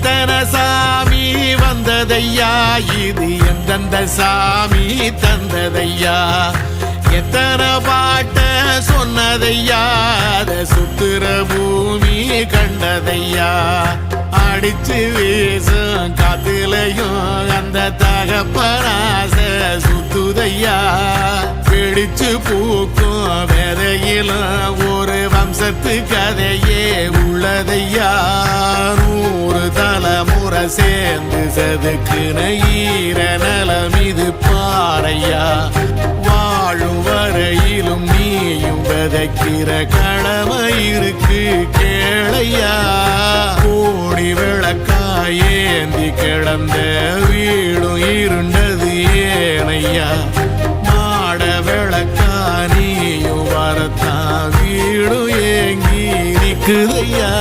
எத்தனை சாமி வந்ததையா இது எந்தெந்த சாமி தந்ததையா எத்தனை பாட்ட சொன்னதையா அத சுத்துற பூமி கண்டதையா அடிச்சு வீசும் காத்துலையும் அந்த தகப்பராச சுத்துதையா பிடிச்சு பூக்கும் விதையிலும் ஒரு வம்சத்து கதையே உள்ளதையா 100 தலைமுறை சேர்ந்து செதுக்குன ஈர நலம் இது பாறையா வாழும் வரையிலும் நீயும் விதைக்கிற கடமை இருக்கு கேளையா கோடி விளக்காயேந்தி கிடந்த வீடும் இருண்டது ஏனையா மாட விளக்கா நீயும் வரத்தான் வீடும் ஏங்கி நிக்குதையா